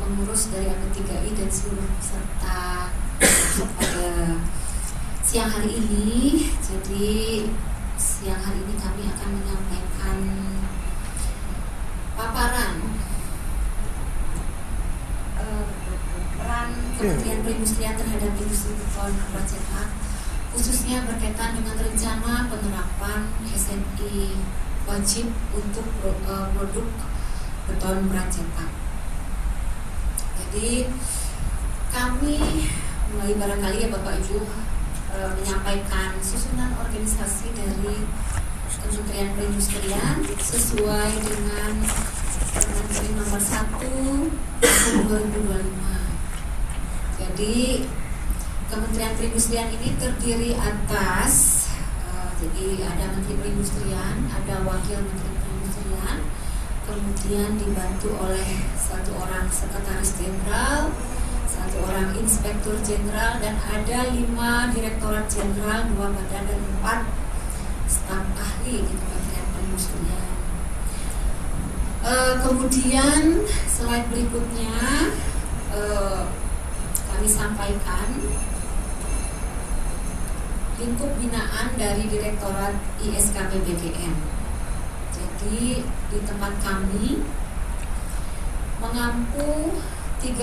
pengurus dari AB3I dan seluruh peserta pada siang hari ini. Jadi siang hari ini kami akan menyampaikan paparan peran Kementerian Perindustrian terhadap industri beton pracetak, khususnya berkaitan dengan rencana penerapan SNI wajib untuk produk beton pracetak. Jadi kami mulai barangkali ya Bapak Ibu menyampaikan susunan organisasi dari Kementerian Perindustrian sesuai dengan Permendikbud nomor 1 tahun 2025. Jadi Kementerian Perindustrian ini terdiri atas jadi ada Menteri Perindustrian, ada Wakil Menteri Perindustrian, kemudian dibantu oleh satu orang Sekretaris Jenderal, satu orang Inspektur Jenderal, dan ada 5 Direktorat Jenderal, 2 badan dan 4 staf ahli di Kementerian Perindustrian. Kemudian slide berikutnya kami sampaikan lingkup binaan dari Direktorat ISKP BGM. Jadi di tempat kami mengampu 32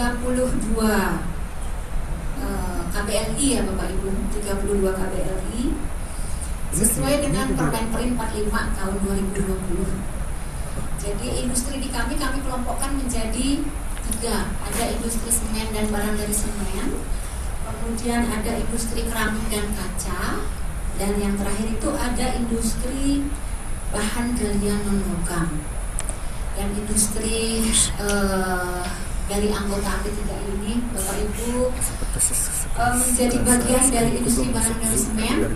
KBLI ya Bapak Ibu, 32 KBLI sesuai dengan Permen 45 tahun 2020. Jadi industri di kami kelompokkan menjadi 3. Ada industri semen dan barang dari semen, kemudian ada industri keramik dan kaca, dan yang terakhir itu ada industri bahan galian non-logam. Dan industri dari anggota AB3 ini Bapak Ibu menjadi bagian dari industri barang dari semen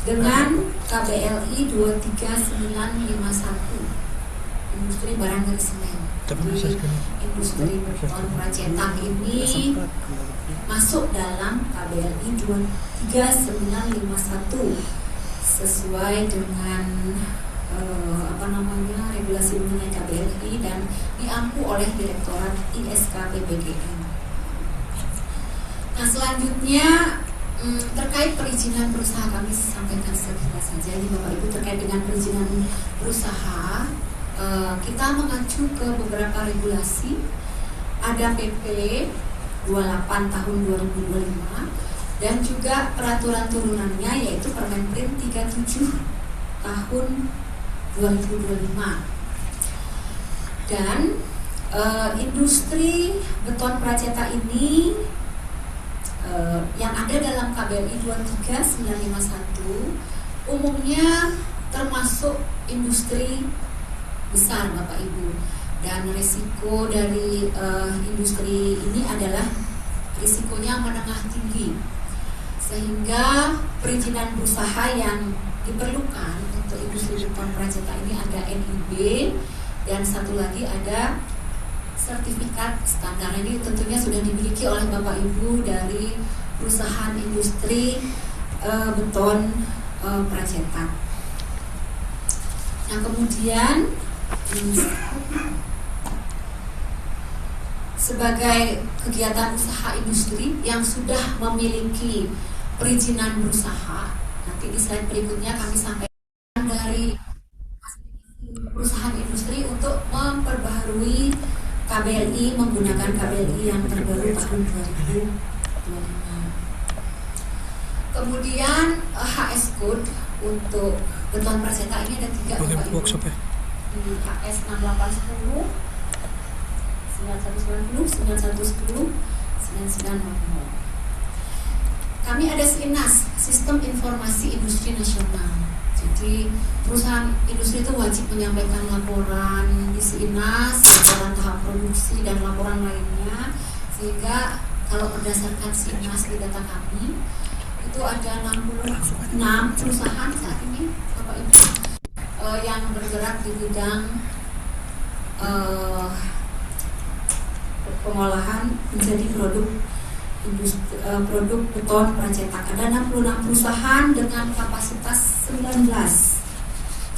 dengan KBLI 23951, industri barang dari semen. Jadi industri beton pracetak ini masuk dalam KBLI 23951 sesuai dengan regulasi mengenai KBLI dan diampu oleh Direktorat ISKP BGM. Nah selanjutnya terkait perizinan berusaha kami sampaikan sekilas saja ini Bapak Ibu. Terkait dengan perizinan berusaha kita mengacu ke beberapa regulasi. Ada PP 28 tahun 2025 dan juga peraturan turunannya yaitu Permenprin 37 tahun 2025. Dan industri beton pracetak ini yang ada dalam KBLI 23951 umumnya termasuk industri besar Bapak Ibu, dan risiko dari industri ini adalah risikonya menengah tinggi, sehingga perizinan berusaha yang diperlukan untuk industri beton pracetak ini ada NIB dan satu lagi ada sertifikat standar. Ini tentunya sudah dimiliki oleh Bapak Ibu dari perusahaan industri beton pracetak. Nah kemudian sebagai kegiatan usaha industri yang sudah memiliki perizinan berusaha, nanti di slide berikutnya kami sampaikan dari perusahaan industri untuk memperbaharui KBLI menggunakan KBLI yang terbaru tahun 2025. Kemudian HS Code untuk beton pracetak ini ada 3 Bapak Ibu. Di KS 6810, 9190, 9110, 9900. Kami ada SINAS, Sistem Informasi Industri Nasional. Jadi perusahaan industri itu wajib menyampaikan laporan di SINAS, laporan tahap produksi dan laporan lainnya, sehingga kalau berdasarkan SINAS di data kami itu ada 66 perusahaan saat ini Bapak Ibu yang bergerak di bidang pengolahan menjadi produk beton pracetak. Ada 66 perusahaan dengan kapasitas 19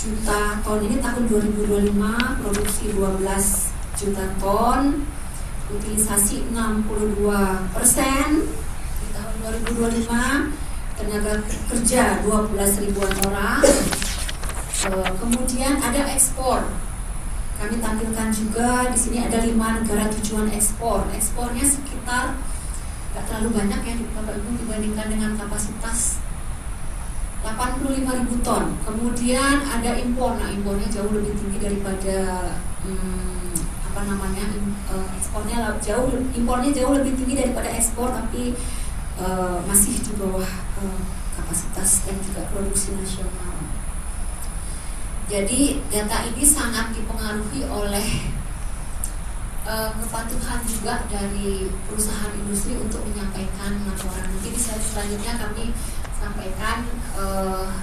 juta ton. Ini tahun 2025 produksi 12 juta ton, utilisasi 62% di tahun 2025, tenaga kerja 12 ribuan orang. Kemudian ada ekspor. Kami tampilkan juga di sini ada 5 negara tujuan ekspor. Ekspornya sekitar nggak terlalu banyak ya Bapak Ibu dibandingkan dengan kapasitas 85.000 ton. Kemudian ada impor. Nah, impornya jauh lebih tinggi daripada impornya jauh lebih tinggi daripada ekspor, tapi masih di bawah kapasitas dan juga produksi nasional. Jadi data ini sangat dipengaruhi oleh kepatuhan juga dari perusahaan industri untuk menyampaikan laporan. Nanti di slide selanjutnya kami sampaikan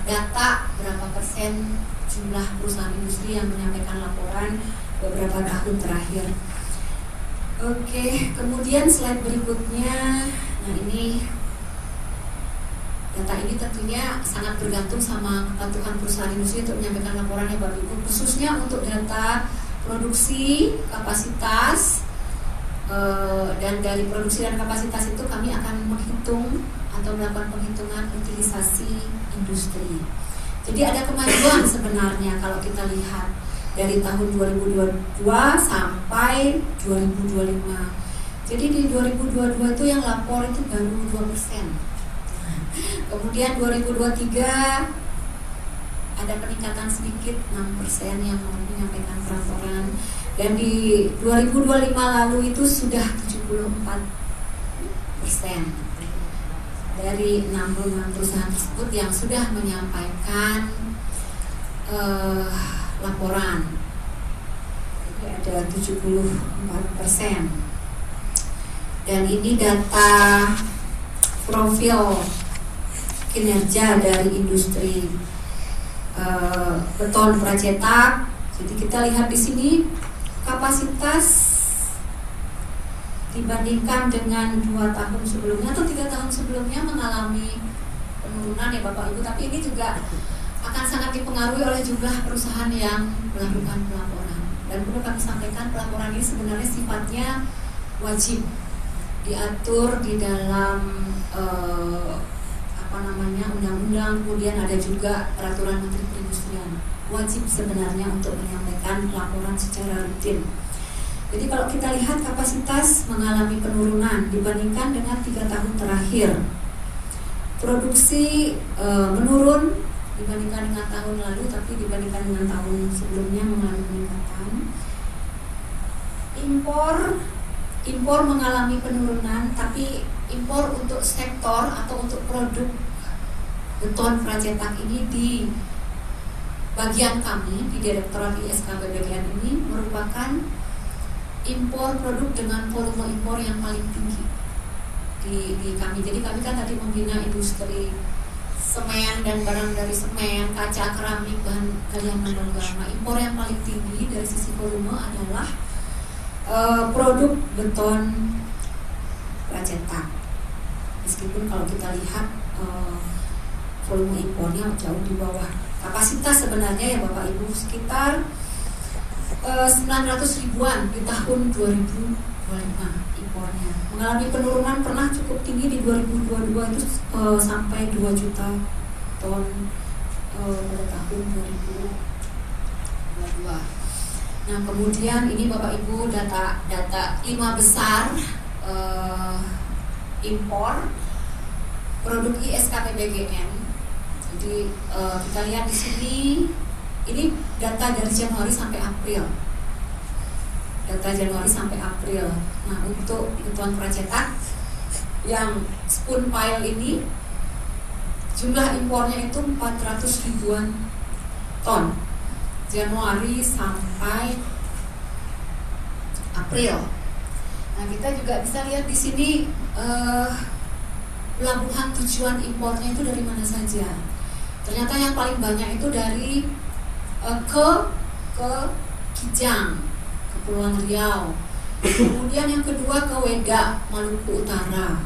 data berapa persen jumlah perusahaan industri yang menyampaikan laporan beberapa tahun terakhir. Oke, kemudian slide berikutnya. Nah, ini data ini tentunya sangat bergantung sama kepatuhan perusahaan industri untuk menyampaikan laporan ya Bapak Ibu, khususnya untuk data produksi, kapasitas, dan dari produksi dan kapasitas itu kami akan menghitung atau melakukan penghitungan utilisasi industri. Jadi ada kemajuan sebenarnya kalau kita lihat dari tahun 2022 sampai 2025. Jadi di 2022 itu yang lapor itu baru 2%. Kemudian 2023 ada peningkatan sedikit 6% yang menyampaikan laporan, dan di 2025 lalu itu sudah 74% dari 66 perusahaan tersebut yang sudah menyampaikan laporan. Jadi ada 74%. Dan ini data profil kinerja dari industri beton pracetak. Jadi kita lihat di sini kapasitas dibandingkan dengan 2 tahun sebelumnya atau 3 tahun sebelumnya mengalami penurunan ya Bapak Ibu, tapi ini juga akan sangat dipengaruhi oleh jumlah perusahaan yang melakukan pelaporan. Dan perlu kami sampaikan, pelaporan ini sebenarnya sifatnya wajib diatur di dalam undang-undang, kemudian ada juga peraturan Menteri Perindustrian. Wajib sebenarnya untuk menyampaikan laporan secara rutin. Jadi kalau kita lihat kapasitas mengalami penurunan dibandingkan dengan 3 tahun terakhir. Produksi menurun dibandingkan dengan tahun lalu, tapi dibandingkan dengan tahun sebelumnya mengalami peningkatan. Impor mengalami penurunan, tapi impor untuk sektor atau untuk produk beton pracetak ini di bagian kami di Direktorat ISKB BGN ini merupakan impor produk dengan volume impor yang paling tinggi di kami. Jadi kami kan tadi membina industri semen dan barang dari semen, kaca, keramik, bahan galian logam. Nah, impor yang paling tinggi dari sisi volume adalah produk beton pracetak. Meskipun kalau kita lihat volume impornya jauh di bawah kapasitas sebenarnya ya Bapak Ibu, sekitar 900 ribuan di tahun 2025 impornya. Mengalami penurunan pernah cukup tinggi di 2022 itu sampai 2 juta ton pada tahun 2022. Nah, kemudian ini Bapak Ibu data 5 besar impor produk ISKP BGN. Jadi kita lihat di sini ini data dari Januari sampai April. Data Januari sampai April. Nah, untuk beton pracetak yang spoon pile ini jumlah impornya itu 400 ribuan ton Januari sampai April. Nah, kita juga bisa lihat di sini pelabuhan tujuan impornya itu dari mana saja. Ternyata yang paling banyak itu dari ke Kijang, Kepulauan Riau. Kemudian yang kedua ke Weda, Maluku Utara.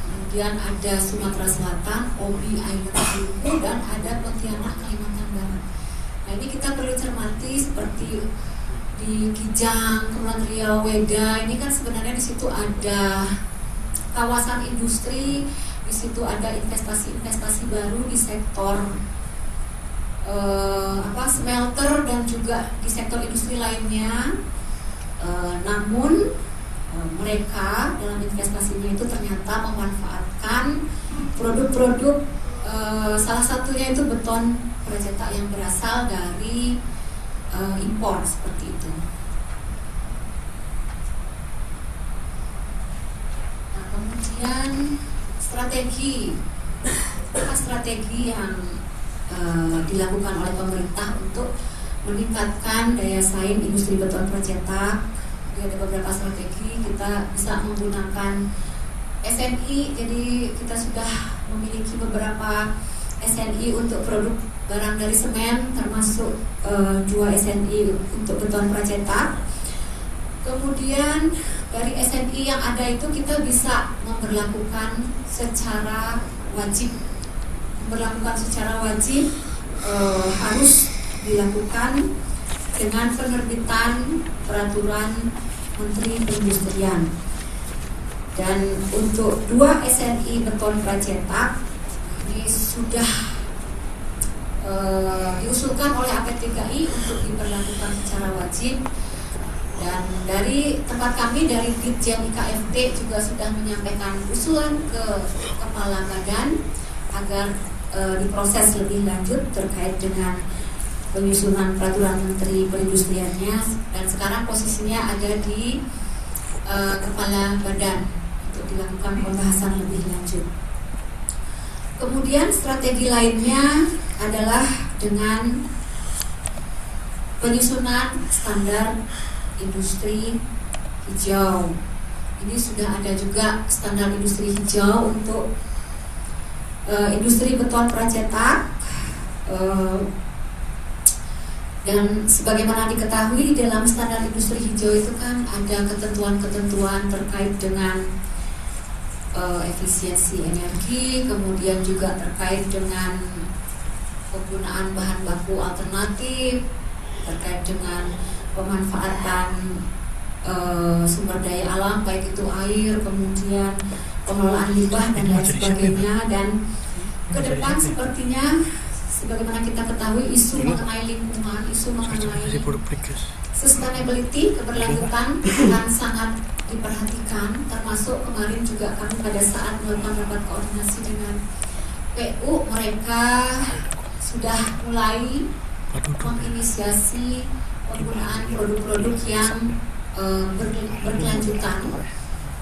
Kemudian ada Sumatera Selatan, Obi, Island Maluku, dan ada Pontianak, Kalimantan Barat. Nah, ini kita perlu cermati seperti di Kijang, Kepulauan Riau, Weda, ini kan sebenarnya di situ ada kawasan industri, di situ ada investasi-investasi baru di sektor smelter dan juga di sektor industri lainnya. Namun mereka dalam investasinya itu ternyata memanfaatkan produk-produk, salah satunya itu beton pracetak yang berasal dari impor seperti itu. Nah, kemudian strategi yang dilakukan oleh pemerintah untuk meningkatkan daya saing industri beton pracetak. Ada beberapa strategi. Kita bisa menggunakan SNI, jadi kita sudah memiliki beberapa SNI untuk produk barang dari semen, termasuk 2 SNI untuk beton pracetak. Kemudian dari SNI yang ada itu kita bisa memperlakukan secara wajib. Harus dilakukan dengan penerbitan peraturan Menteri Perindustrian. Dan untuk 2 SNI beton pracetak ini sudah diusulkan oleh AP3I untuk diperlakukan secara wajib. Dan dari tempat kami, dari Ditjen IKFT juga sudah menyampaikan usulan ke Kepala Badan agar diproses lebih lanjut terkait dengan penyusunan peraturan Menteri Perindustriannya. Dan sekarang posisinya ada di Kepala Badan untuk dilakukan pembahasan lebih lanjut. Kemudian strategi lainnya adalah dengan penyusunan standar industri hijau. Ini sudah ada juga standar industri hijau untuk industri beton pracetak. Dan sebagaimana diketahui, dalam standar industri hijau itu kan ada ketentuan-ketentuan terkait dengan efisiensi energi, kemudian juga terkait dengan penggunaan bahan baku alternatif, terkait dengan pemanfaatan sumber daya alam, baik itu air, kemudian pengelolaan limbah dan lain sebagainya. Dan ke depan sepertinya, sebagaimana kita ketahui, isu mengenai lingkungan, isu mengenai sustainability, keberlanjutan akan sangat diperhatikan. Termasuk kemarin juga kami pada saat melakukan rapat koordinasi dengan PU, mereka sudah mulai menginisiasi penggunaan produk-produk yang berkelanjutan.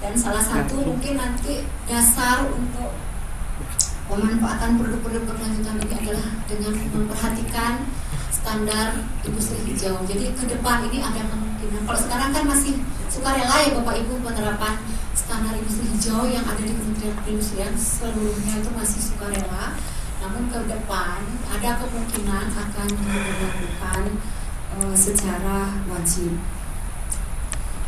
Dan salah satu mungkin nanti dasar untuk pemanfaatan produk-produk berkelanjutan ini adalah dengan memperhatikan standar industri hijau. Jadi ke depan ini ada kemungkinan. Kalau sekarang kan masih sukarela ya Bapak Ibu penerapan standar industri hijau yang ada di Kementerian Perindustrian, seluruhnya itu masih sukarela. Namun ke depan ada kemungkinan akan dilakukan secara wajib.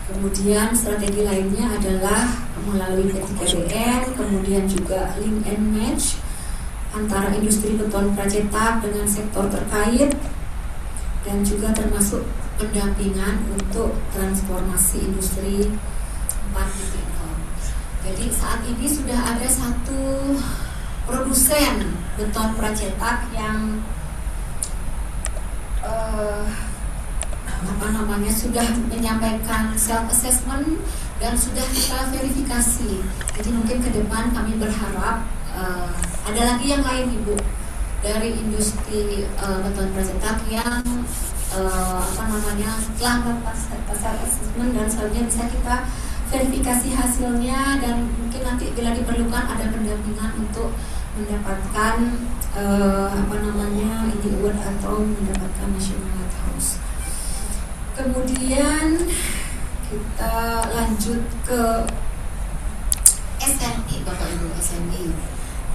Kemudian strategi lainnya adalah melalui P3BN, kemudian juga link and match antara industri beton pracetak dengan sektor terkait, dan juga termasuk pendampingan untuk transformasi industri 4.0. Jadi saat ini sudah ada satu produsen beton pracetak yang sudah menyampaikan self assessment dan sudah kita verifikasi. Jadi mungkin ke depan kami berharap ada lagi yang lain Ibu dari industri beton pracetak yang telah melakukan self assessment dan selanjutnya bisa kita verifikasi hasilnya, dan mungkin nanti bila diperlukan ada pendampingan untuk mendapatkan ini award atau mendapatkan National Lighthouse. Kemudian kita lanjut ke SNI Bapak Ibu, SNI.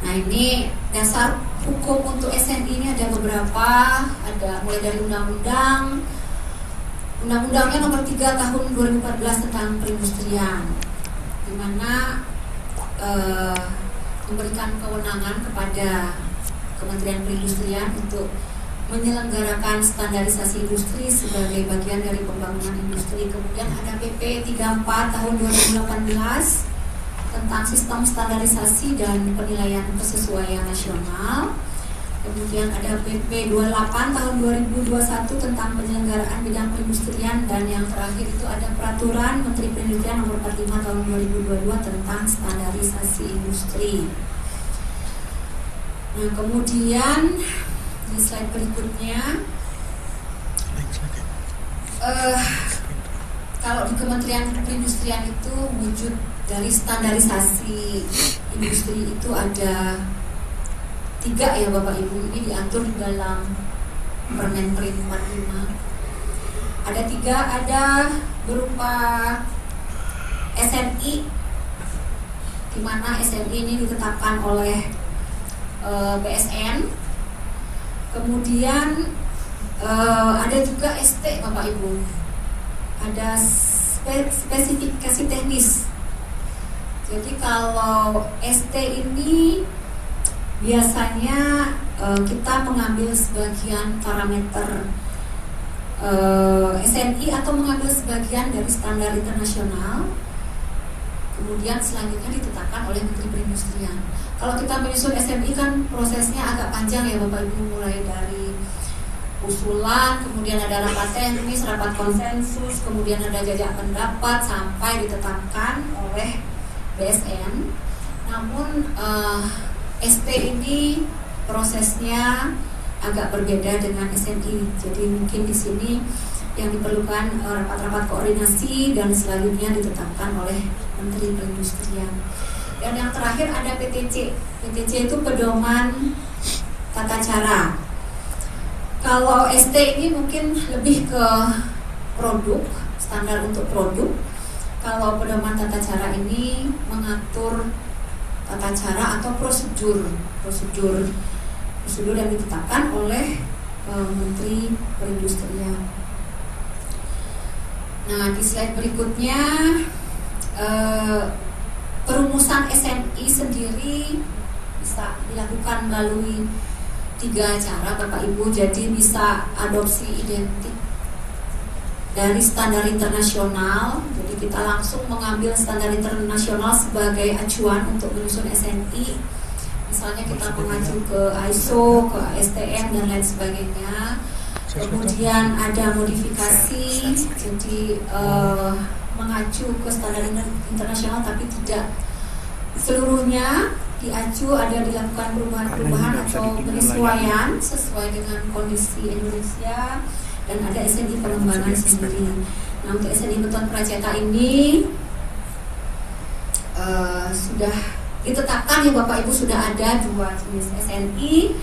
Nah ini dasar hukum untuk SNI ini ada beberapa, ada mulai dari Undang-Undangnya nomor 3 tahun 2014 tentang perindustrian, di mana memberikan kewenangan kepada Kementerian Perindustrian untuk menyelenggarakan standarisasi industri sebagai bagian dari pembangunan industri. Kemudian ada PP 34 tahun 2018 tentang sistem standarisasi dan penilaian kesesuaian nasional. Kemudian ada PP 28 tahun 2021 tentang penyelenggaraan bidang perindustrian, dan yang terakhir itu ada Peraturan Menteri Perindustrian nomor 45 tahun 2022 tentang standarisasi industri. Nah, kemudian di slide berikutnya, kalau di Kementerian Perindustrian itu wujud dari standarisasi industri itu ada 3 ya Bapak Ibu. Ini diatur di dalam Permen Perin 45. Ada 3, ada berupa SNI, di mana SNI ini ditetapkan oleh BSN. Kemudian ada juga ST Bapak Ibu. Ada spesifikasi teknis. Jadi kalau ST ini biasanya kita mengambil sebagian parameter SNI atau mengambil sebagian dari standar internasional, kemudian selanjutnya ditetapkan oleh Menteri Perindustrian. Kalau kita menyusun SNI kan prosesnya agak panjang ya Bapak Ibu, mulai dari usulan, kemudian ada rapat teknis, rapat konsensus, kemudian ada jajak pendapat sampai ditetapkan oleh BSN. Namun ST ini prosesnya agak berbeda dengan SNI. Jadi mungkin di sini yang diperlukan rapat-rapat koordinasi dan selanjutnya ditetapkan oleh Menteri Perindustrian. Dan yang terakhir ada PTC. PTC itu pedoman tata cara. Kalau ST ini mungkin lebih ke produk, standar untuk produk. Kalau pedoman tata cara ini mengatur tata cara atau prosedur yang ditetapkan oleh Menteri Perindustrian. Nah, di slide berikutnya perumusan SNI sendiri bisa dilakukan melalui 3 cara Bapak Ibu. Jadi bisa adopsi identik dari standar internasional. Jadi kita langsung mengambil standar internasional sebagai acuan untuk menyusun SNI. Misalnya kita mengacu ke ISO, ke ASTM dan lain sebagainya. Kemudian ada modifikasi, jadi mengacu ke standar internasional tapi tidak seluruhnya diacu, ada dilakukan perubahan atau penyesuaian sesuai dengan kondisi Indonesia, dan ada SNI pengembangan sendiri. Nah, untuk SNI Beton Prajeka ini sudah ditetapkan ya Bapak Ibu, sudah ada 2 jenis SNI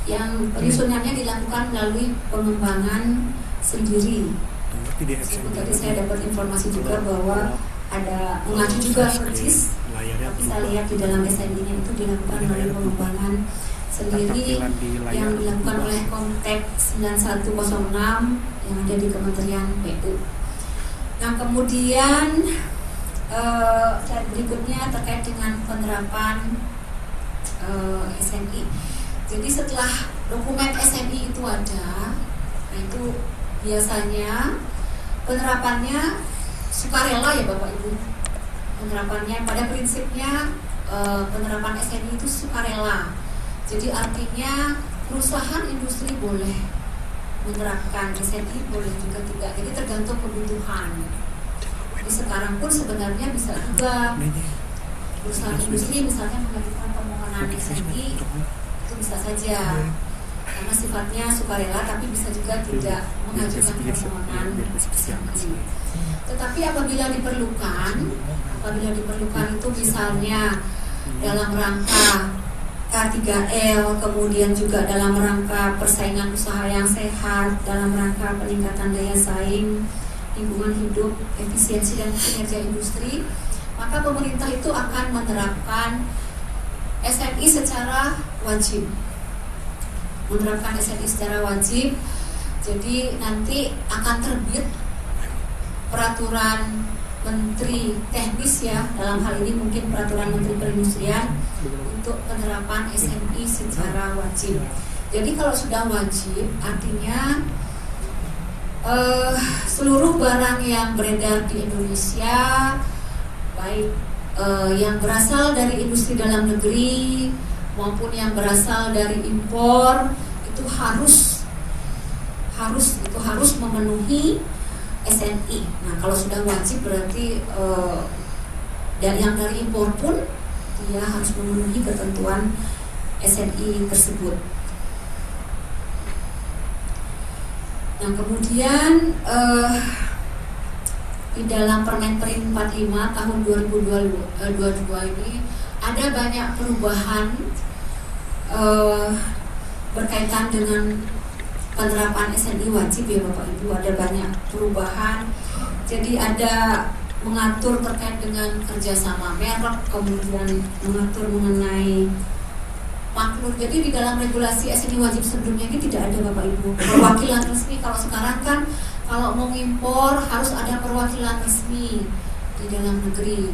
yang penyusunannya dilakukan melalui pengembangan sendiri. Tadi saya dapat informasi juga bahwa ada mengacu juga persis, tapi saya lihat di dalam SNI-nya itu dilakukan melalui pengembangan sendiri yang dilakukan oleh Kontek 9106 yang ada di Kementerian PU. Nah, kemudian slide berikutnya terkait dengan penerapan SNI. Jadi setelah dokumen SNI itu ada, nah itu biasanya penerapannya sukarela ya Bapak Ibu. Penerapannya pada prinsipnya penerapan SNI itu sukarela. Jadi artinya perusahaan industri boleh menerapkan SNI, boleh juga tidak. Jadi tergantung kebutuhan. Jadi sekarang pun sebenarnya bisa juga perusahaan industri misalnya mengajukan permohonan SNI, itu bisa saja karena sifatnya sukarela, tapi bisa juga tidak mengajukan permohonan SNI. Tetapi apabila diperlukan itu misalnya dalam rangka K3L, kemudian juga dalam rangka persaingan usaha yang sehat, dalam rangka peningkatan daya saing, lingkungan hidup, efisiensi dan kinerja industri, maka pemerintah itu akan menerapkan SNI secara wajib. Menerapkan SNI secara wajib. Jadi nanti akan terbit peraturan Menteri Teknis ya, dalam hal ini mungkin peraturan Menteri Perindustrian untuk penerapan SNI secara wajib. Jadi kalau sudah wajib artinya seluruh barang yang beredar di Indonesia, baik yang berasal dari industri dalam negeri maupun yang berasal dari impor, itu harus memenuhi SNI. Nah, kalau sudah wajib berarti dan yang dari impor pun dia harus memenuhi ketentuan SNI tersebut. Nah, kemudian di dalam Permenperin 45 tahun 2022 ini ada banyak perubahan berkaitan dengan penerapan SNI wajib ya Bapak Ibu. Ada banyak perubahan. Jadi ada mengatur terkait dengan kerjasama merek, kemudian mengatur mengenai makmur. Jadi di dalam regulasi SNI wajib sebelumnya ini tidak ada Bapak Ibu perwakilan resmi. Kalau sekarang kan kalau mau impor harus ada perwakilan resmi di dalam negeri,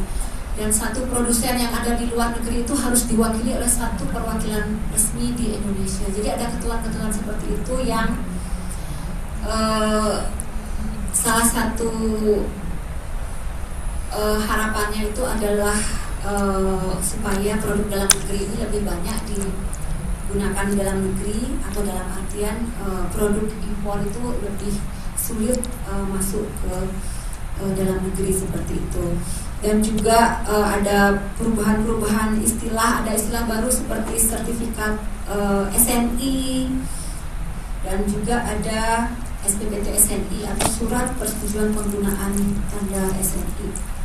dan satu produsen yang ada di luar negeri itu harus diwakili oleh satu perwakilan resmi di Indonesia. Jadi ada ketentuan-ketentuan seperti itu yang salah satu harapannya itu adalah supaya produk dalam negeri ini lebih banyak digunakan di dalam negeri, atau dalam artian produk impor itu lebih sulit masuk ke dalam negeri seperti itu. Dan juga ada perubahan-perubahan istilah, ada istilah baru seperti sertifikat SNI, dan juga ada SPPT SNI atau surat persetujuan penggunaan tanda SNI.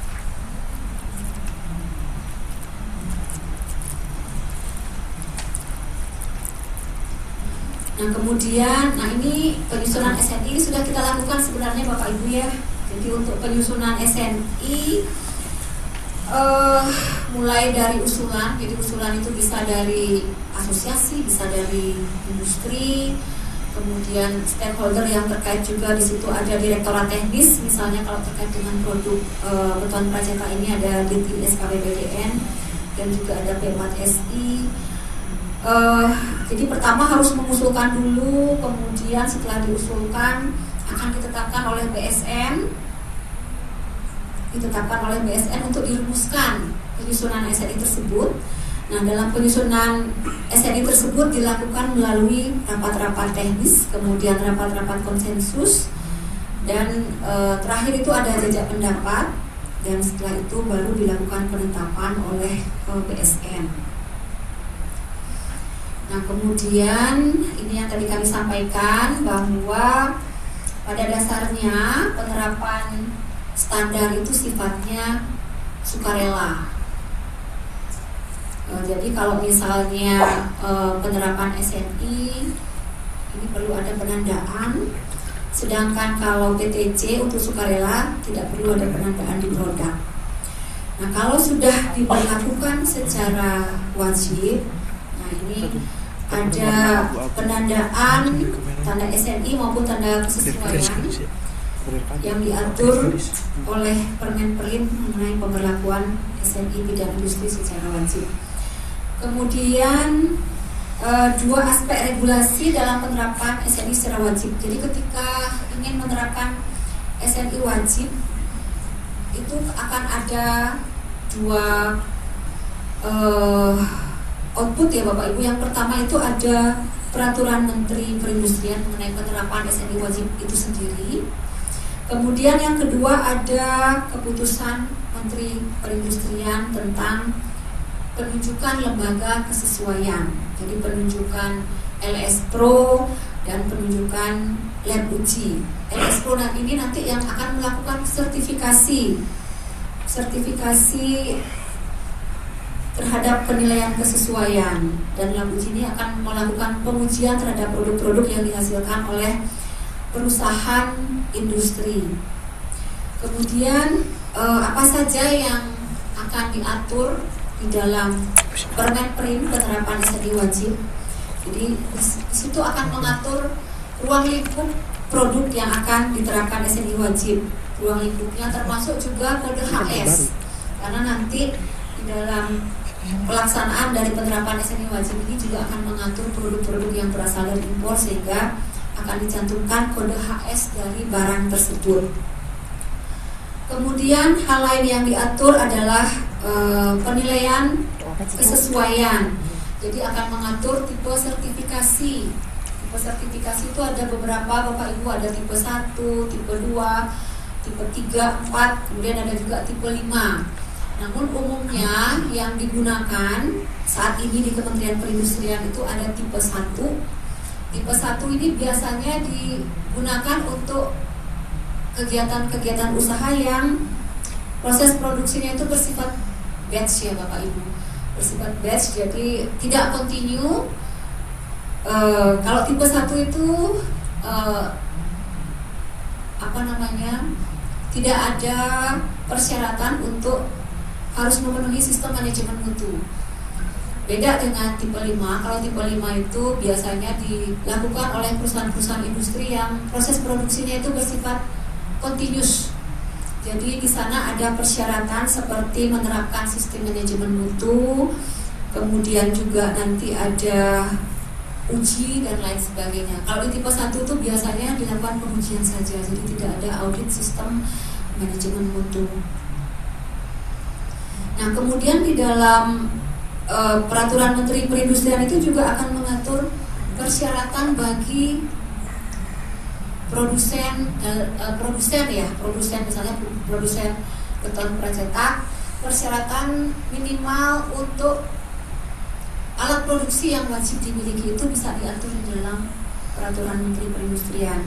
Nah, kemudian, ini penyusunan SNI sudah kita lakukan sebenarnya Bapak Ibu ya. Jadi untuk penyusunan SNI mulai dari usulan. Jadi usulan itu bisa dari asosiasi, bisa dari industri, kemudian stakeholder yang terkait juga di situ ada direktorat teknis. Misalnya kalau terkait dengan produk beton Prajeka ini ada Ditjen SKPBDN dan juga ada P4SI. Jadi pertama harus mengusulkan dulu, kemudian setelah diusulkan akan ditetapkan oleh BSN, untuk dirumuskan penyusunan SNI tersebut. Nah, dalam penyusunan SNI tersebut dilakukan melalui rapat-rapat teknis, kemudian rapat-rapat konsensus, dan terakhir itu ada jajak pendapat, dan setelah itu baru dilakukan penetapan oleh BSN. Nah, kemudian ini yang tadi kami sampaikan bahwa pada dasarnya penerapan standar itu sifatnya sukarela. Jadi kalau misalnya penerapan SNI ini perlu ada penandaan, sedangkan kalau PTC untuk sukarela tidak perlu ada penandaan di produk. Nah, kalau sudah diberlakukan secara wajib, nah ini ada penandaan tanda SNI maupun tanda kesesuaian yang diatur oleh Permenperin mengenai pemberlakuan SNI bidang industri secara wajib. Kemudian dua aspek regulasi dalam penerapan SNI secara wajib. Jadi ketika ingin menerapkan SNI wajib itu akan ada dua output ya Bapak Ibu. Yang pertama itu ada peraturan Menteri Perindustrian mengenai penerapan SNI wajib itu sendiri. Kemudian yang kedua ada keputusan Menteri Perindustrian tentang penunjukan lembaga kesesuaian. Jadi penunjukan LS Pro dan penunjukan lab uji. LS Pro ini nanti yang akan melakukan sertifikasi terhadap penilaian kesesuaian, dan lab uji ini akan melakukan pengujian terhadap produk-produk yang dihasilkan oleh perusahaan industri. Kemudian apa saja yang akan diatur di dalam Permenperin penerapan SNI wajib. Jadi di situ akan mengatur ruang lingkup produk yang akan diterapkan SNI wajib. Ruang lingkupnya termasuk juga kode HS, karena nanti di dalam pelaksanaan dari penerapan SNI wajib ini juga akan mengatur produk-produk yang berasal dari impor, sehingga akan dicantumkan kode HS dari barang tersebut. Kemudian hal lain yang diatur adalah penilaian kesesuaian. Jadi akan mengatur tipe sertifikasi. Tipe sertifikasi itu ada beberapa, Bapak Ibu, ada tipe 1, tipe 2, tipe 3, 4, kemudian ada juga tipe 5. Namun umumnya yang digunakan saat ini di Kementerian Perindustrian itu ada tipe 1. Tipe 1 ini biasanya digunakan untuk kegiatan-kegiatan usaha yang proses produksinya itu bersifat batch ya Bapak Ibu. Bersifat batch, jadi tidak continue. Kalau tipe 1 itu tidak ada persyaratan untuk harus memenuhi sistem manajemen mutu. Beda dengan tipe 5. Kalau tipe 5 itu biasanya dilakukan oleh perusahaan-perusahaan industri yang proses produksinya itu bersifat continuous. Jadi di sana ada persyaratan seperti menerapkan sistem manajemen mutu, kemudian juga nanti ada uji dan lain sebagainya. Kalau di tipe 1 itu biasanya dilakukan pengujian saja, jadi tidak ada audit sistem manajemen mutu. Nah, kemudian di dalam peraturan Menteri Perindustrian itu juga akan mengatur persyaratan bagi produsen misalnya produsen beton pracetak, persyaratan minimal untuk alat produksi yang wajib dimiliki itu bisa diatur di dalam peraturan Menteri Perindustrian.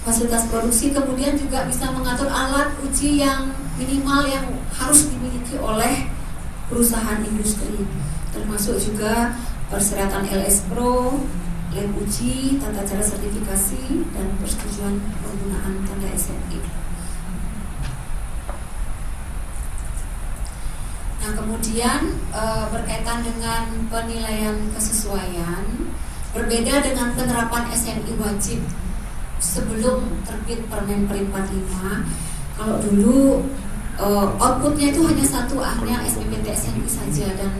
Fasilitas produksi kemudian juga bisa mengatur alat uji yang minimal yang harus dimiliki oleh perusahaan industri, termasuk juga persyaratan LS Pro, lab uji, tata cara sertifikasi, dan persetujuan penggunaan tanda SNI. Nah, kemudian berkaitan dengan penilaian kesesuaian, berbeda dengan penerapan SNI wajib sebelum terbit Permen Per 45. Kalau dulu outputnya itu hanya satu, hanya SPPT SNI saja, dan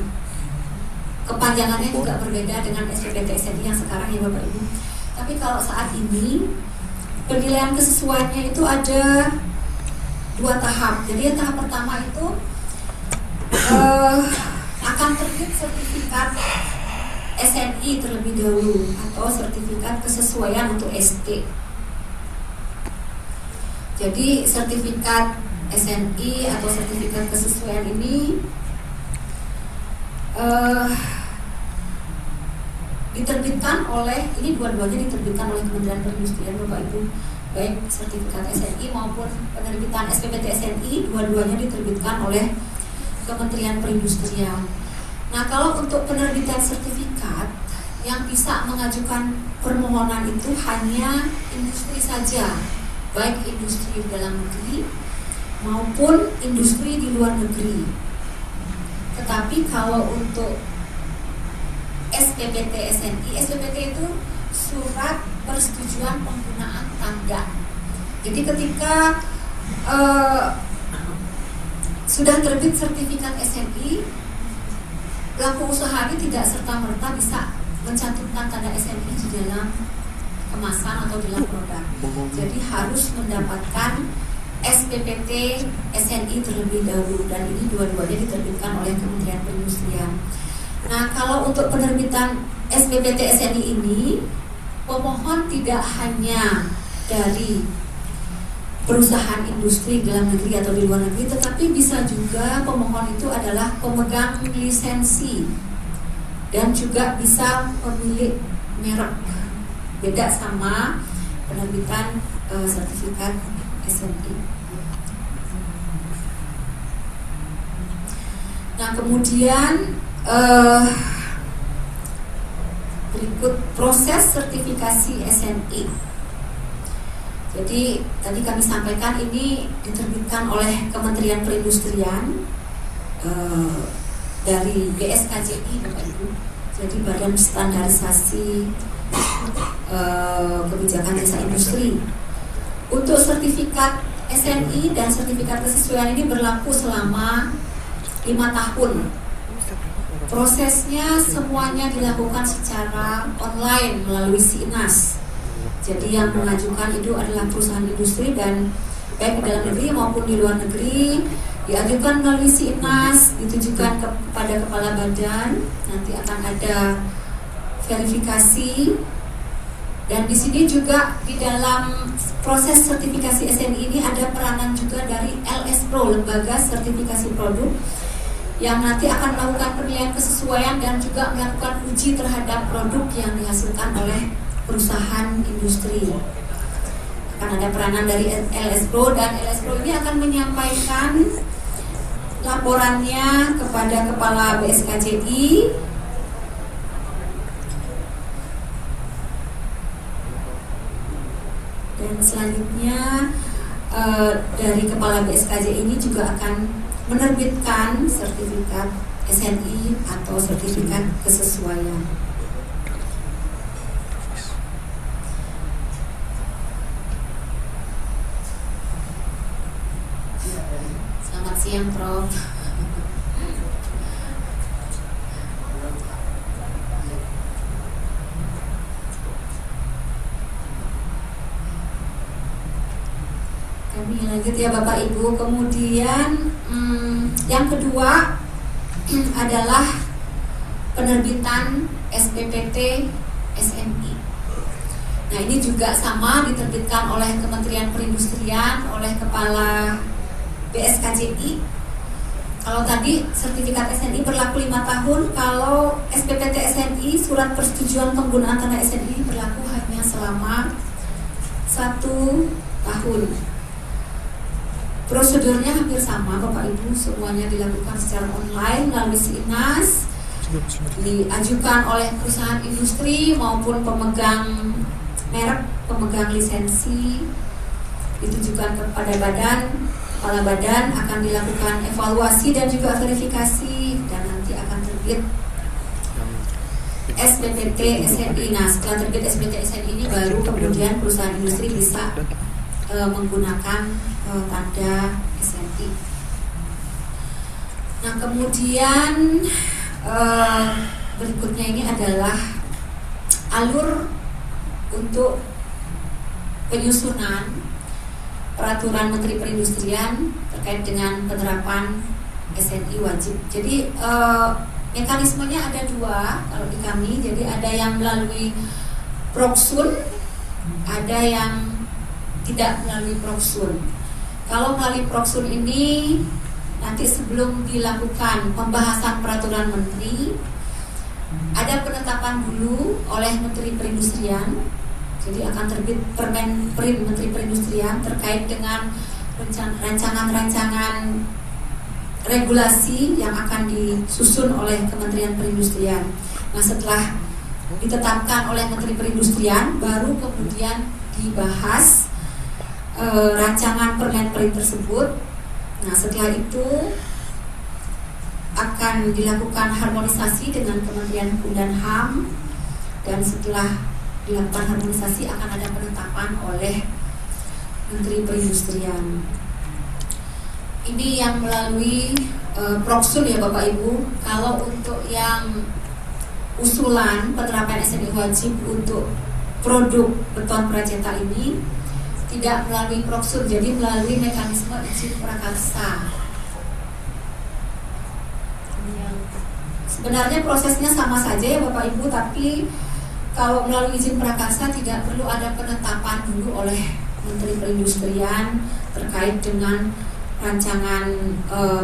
kepanjangannya juga berbeda dengan SPPT SNI yang sekarang ya Bapak Ibu. Tapi kalau saat ini penilaian kesesuaiannya itu ada 2 tahap. Jadi yang tahap pertama itu akan terbit sertifikat SNI terlebih dahulu, atau sertifikat kesesuaian untuk ST. Jadi sertifikat SNI atau sertifikat kesesuaian ini diterbitkan oleh, ini dua-duanya diterbitkan oleh Kementerian Perindustrian Bapak Ibu. Baik sertifikat SNI maupun penerbitan SPPT SNI, dua-duanya diterbitkan oleh Kementerian Perindustrian. Nah, kalau untuk penerbitan sertifikat yang bisa mengajukan permohonan itu hanya industri saja, baik industri di dalam negeri maupun industri di luar negeri. Tetapi kalau untuk SPPT SNI, SPPT itu surat persetujuan penggunaan tanda. Jadi ketika sudah terbit sertifikat SNI, pelaku usaha ini tidak serta-merta bisa mencantumkan tanda SNI di dalam kemasan atau dalam produk. Jadi harus mendapatkan SPPT SNI terlebih dahulu, dan ini dua-duanya diterbitkan oleh Kementerian Perindustrian. Nah, kalau untuk penerbitan SPPT SNI ini, pemohon tidak hanya dari perusahaan industri dalam negeri atau di luar negeri, tetapi bisa juga pemohon itu adalah pemegang lisensi dan juga bisa pemilik merek. Beda sama penerbitan sertifikat SNI. Nah, kemudian berikut proses sertifikasi SNI. Jadi tadi kami sampaikan ini diterbitkan oleh Kementerian Perindustrian dari BSKJI Bapak Ibu. Jadi Badan Standarisasi Kebijakan Jasa Industri. Untuk sertifikat SNI dan sertifikat kesesuaian ini berlaku selama 5 tahun. Prosesnya semuanya dilakukan secara online melalui SINAS. Jadi yang mengajukan itu adalah perusahaan industri dan baik di dalam negeri maupun di luar negeri, diajukan melalui SINAS, ditujukan kepada kepala badan. Nanti akan ada verifikasi. Dan di sini juga di dalam proses sertifikasi SNI ini ada peranan juga dari LS Pro, Lembaga Sertifikasi Produk, yang nanti akan melakukan penilaian kesesuaian dan juga melakukan uji terhadap produk yang dihasilkan oleh perusahaan industri. Akan ada peranan dari LS Pro, dan LS Pro ini akan menyampaikan laporannya kepada Kepala BSKJI. Dan selanjutnya dari Kepala BSKJI ini juga akan menerbitkan sertifikat SNI atau sertifikat kesesuaian. Selamat siang, Prof. Kami lanjut ya Bapak Ibu. Kemudian yang kedua adalah penerbitan SPPT SNI. Nah, ini juga sama diterbitkan oleh Kementerian Perindustrian, oleh Kepala BSKJI. Kalau tadi sertifikat SNI berlaku 5 tahun, kalau SPPT SNI, surat persetujuan penggunaan tanda SNI, berlaku hanya selama 1 tahun. Prosedurnya hampir sama Bapak Ibu, semuanya dilakukan secara online melalui SINAS, diajukan oleh perusahaan industri maupun pemegang merek, pemegang lisensi, ditujukan kepada badan, kepala badan, akan dilakukan evaluasi dan juga verifikasi, dan nanti akan terbit SPPT SNI. Nah, setelah terbit SPPT SNI ini baru kemudian perusahaan industri bisa menggunakan tanda SNI. Nah, kemudian berikutnya ini adalah alur untuk penyusunan peraturan Menteri Perindustrian terkait dengan penerapan SNI wajib. Jadi mekanismenya ada 2 kalau di kami. Jadi ada yang melalui Proksun, ada yang tidak melalui Proksun. Kalau melalui Proksun ini nanti sebelum dilakukan pembahasan peraturan menteri, ada penetapan dulu oleh Menteri Perindustrian. Jadi akan terbit Permen Prin Menteri Perindustrian terkait dengan rancangan-rancangan regulasi yang akan disusun oleh Kementerian Perindustrian. Nah, setelah ditetapkan oleh Menteri Perindustrian, baru kemudian dibahas rancangan Permen Prin tersebut. Nah, setelah itu akan dilakukan harmonisasi dengan Kementerian Hukum dan HAM, dan setelah dilakukan harmonisasi akan ada penetapan oleh Menteri Perindustrian. Ini yang melalui Proksun ya Bapak Ibu. Kalau untuk yang usulan penerapan SNI wajib untuk produk beton pracetak ini tidak melalui Proksun, jadi melalui mekanisme izin prakarsa. Sebenarnya prosesnya sama saja ya Bapak Ibu, tapi kalau melalui izin prakarsa tidak perlu ada penetapan dulu oleh Menteri Perindustrian terkait dengan rancangan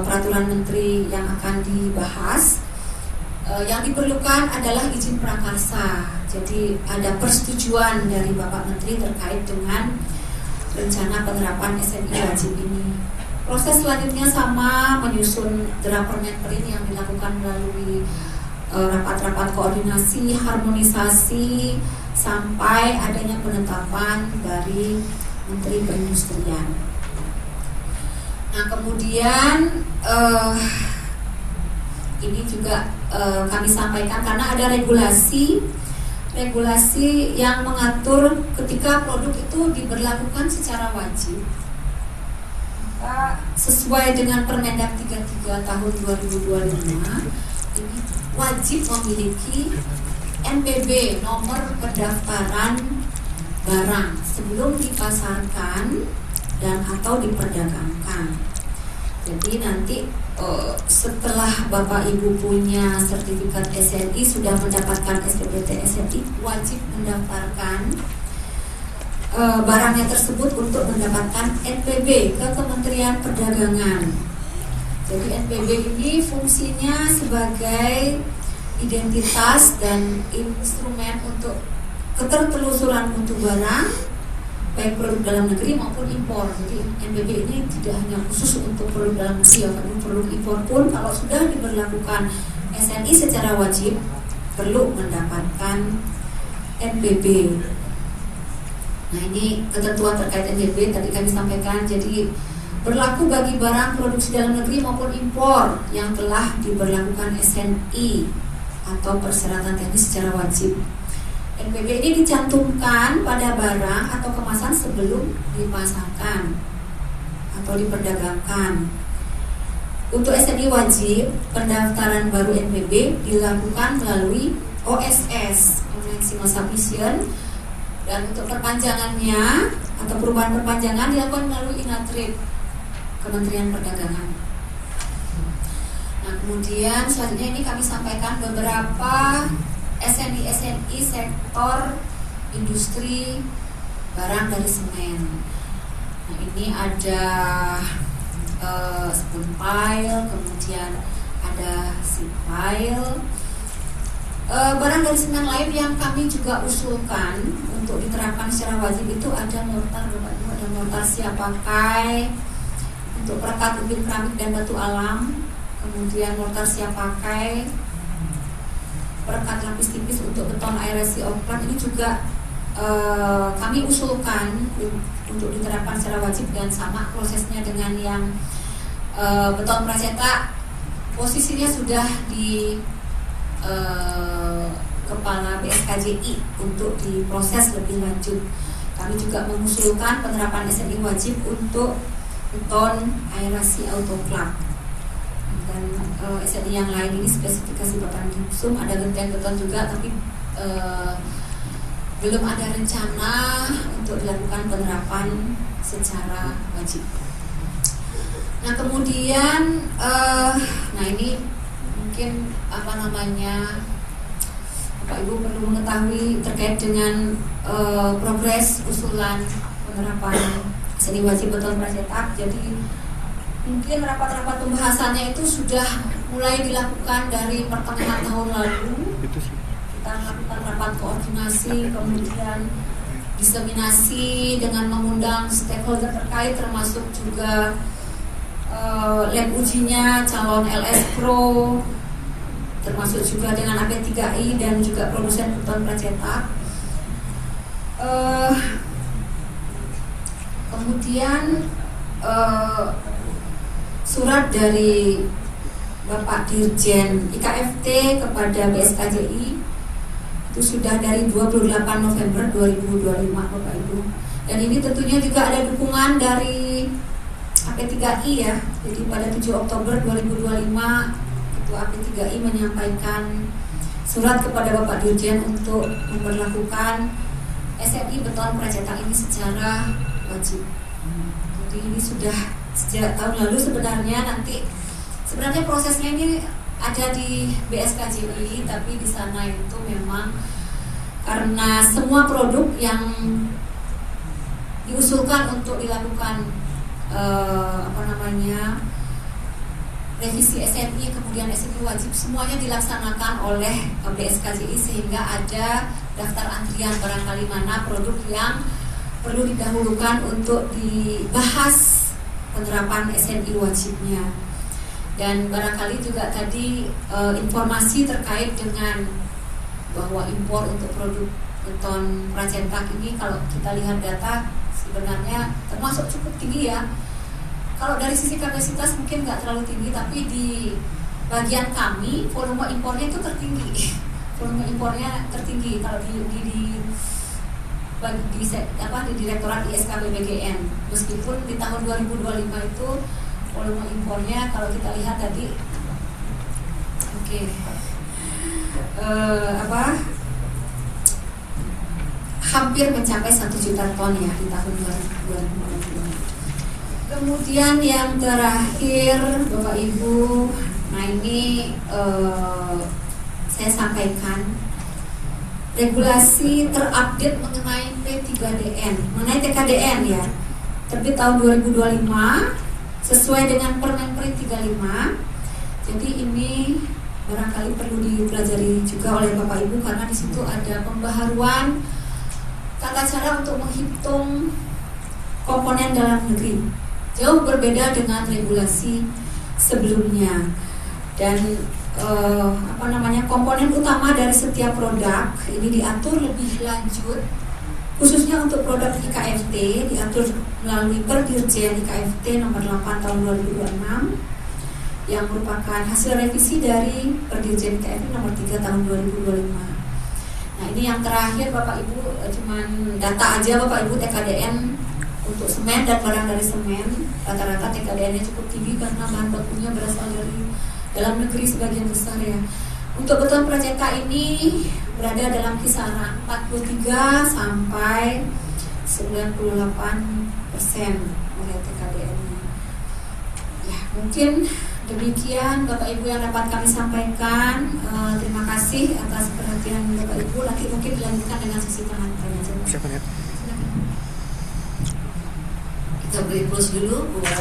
peraturan menteri yang akan dibahas. Yang diperlukan adalah izin prakarsa. Jadi ada persetujuan dari Bapak Menteri terkait dengan rencana penerapan SNI wajib ini. Proses selanjutnya sama, menyusun draft Permen Prin yang dilakukan melalui rapat-rapat koordinasi, harmonisasi, sampai adanya penetapan dari Menteri Perindustrian. Nah, kemudian ini juga kami sampaikan karena ada regulasi yang mengatur ketika produk itu diberlakukan secara wajib, sesuai dengan Permendag 33 tahun 2025. ini wajib memiliki NPB, nomor pendaftaran barang, sebelum dipasarkan dan atau diperdagangkan. Jadi nanti setelah Bapak Ibu punya sertifikat SNI, sudah mendapatkan SPPT SNI, wajib mendaftarkan barangnya tersebut untuk mendapatkan NPB ke Kementerian Perdagangan. Jadi NPB ini fungsinya sebagai identitas dan instrumen untuk ketertelusuran mutu barang, baik produk dalam negeri maupun impor. Jadi NPB ini tidak hanya khusus untuk produk dalam negeri, tapi produk impor pun kalau sudah diberlakukan SNI secara wajib perlu mendapatkan NPB. Nah, ini ketentuan terkait NPB tadi kami sampaikan. Jadi berlaku bagi barang produksi dalam negeri maupun impor yang telah diberlakukan SNI atau persyaratan teknis secara wajib. NPB ini dicantumkan pada barang atau kemasan sebelum dipasarkan atau diperdagangkan. Untuk SNI wajib, pendaftaran baru NPB dilakukan melalui OSS, Online Single Submission, dan untuk perpanjangannya atau perubahan perpanjangan dilakukan melalui Inatrade, Kementerian Perdagangan. Nah, kemudian selanjutnya ini kami sampaikan beberapa SNI sektor industri barang dari semen. Nah, ini ada spoon pile, kemudian ada sheet pile. Barang dari semen lain yang kami juga usulkan untuk diterapkan secara wajib itu ada mortar, ada mortar siap pakai untuk perekat ubin keramik dan batu alam, kemudian mortar siap pakai, perekat lapis tipis untuk beton aerasi oplat. Ini juga kami usulkan untuk diterapkan secara wajib dan sama prosesnya dengan yang beton pracetak. Posisinya sudah di Kepala BSKJI untuk diproses lebih lanjut. Kami juga mengusulkan penerapan SNI wajib untuk beton aerasi autoclave. Dan SNI yang lain ini spesifikasi bahan gipsum, ada gentian beton juga, tapi belum ada rencana untuk dilakukan penerapan secara wajib. Nah, kemudian nah ini mungkin Bapak Ibu perlu mengetahui terkait dengan progres usulan penerapan SNI wajib beton pracetak. Jadi mungkin rapat-rapat pembahasannya itu sudah mulai dilakukan dari pertengahan tahun lalu. Kita melakukan rapat koordinasi, kemudian diseminasi dengan mengundang stakeholder terkait, termasuk juga lab ujinya, calon LS Pro, termasuk juga dengan AP3I dan juga produsen beton pracetak. Kemudian surat dari Bapak Dirjen IKFT kepada BSKJI itu sudah dari 28 November 2025 Bapak Ibu. Dan ini tentunya juga ada dukungan dari AP3I ya. Jadi pada 7 Oktober 2025 Ketua AP3I menyampaikan surat kepada Bapak Dirjen untuk memperlakukan SNI beton pracetak ini secara wajib. Jadi ini sudah sejak tahun lalu sebenarnya. Sebenarnya prosesnya ini ada di BSKJI, tapi di sana itu memang karena semua produk yang diusulkan untuk dilakukan revisi SNI, kemudian SNI wajib, semuanya dilaksanakan oleh BSKJI, sehingga ada daftar antrian barangkali mana produk yang perlu didahulukan untuk dibahas penerapan SNI wajibnya. Dan barangkali juga tadi informasi terkait dengan bahwa impor untuk produk beton pracetak ini, kalau kita lihat data sebenarnya termasuk cukup tinggi ya. Kalau dari sisi kapasitas mungkin nggak terlalu tinggi, tapi di bagian kami volume impornya itu tertinggi. Volume impornya tertinggi kalau di Direktorat ISK BPGN. Meskipun di tahun 2025 itu volume impornya kalau kita lihat tadi mungkin Oke. Hampir mencapai 1 juta ton ya di tahun 2020. Kemudian yang terakhir Bapak Ibu, nah ini saya sampaikan regulasi terupdate mengenai P3DN, mengenai TKDN ya, terbit tahun 2025 sesuai dengan Permenprin 35. Jadi ini barangkali perlu dipelajari juga oleh Bapak Ibu karena di situ ada pembaharuan tata cara untuk menghitung komponen dalam negeri. Jauh berbeda dengan regulasi sebelumnya. Dan komponen utama dari setiap produk ini diatur lebih lanjut, khususnya untuk produk IKFT diatur melalui Perdirjen IKFT nomor 8 tahun 2026 yang merupakan hasil revisi dari Perdirjen IKFT nomor 3 tahun 2025. Nah ini yang terakhir Bapak Ibu, cuman data aja Bapak Ibu. TKDN untuk semen dan barang dari semen rata-rata TKDN-nya cukup tinggi karena bahan bakunya berasal dari dalam negeri sebagian besar ya. Untuk beton projeka ini berada dalam kisaran 43 sampai 98% oleh TKDN-nya. Ya mungkin demikian Bapak Ibu yang dapat kami sampaikan. Terima kasih atas perhatian Bapak Ibu. Nanti mungkin dilanjutkan dengan sesi tanya jawab. Siapa ya? Kita beri plus dulu buat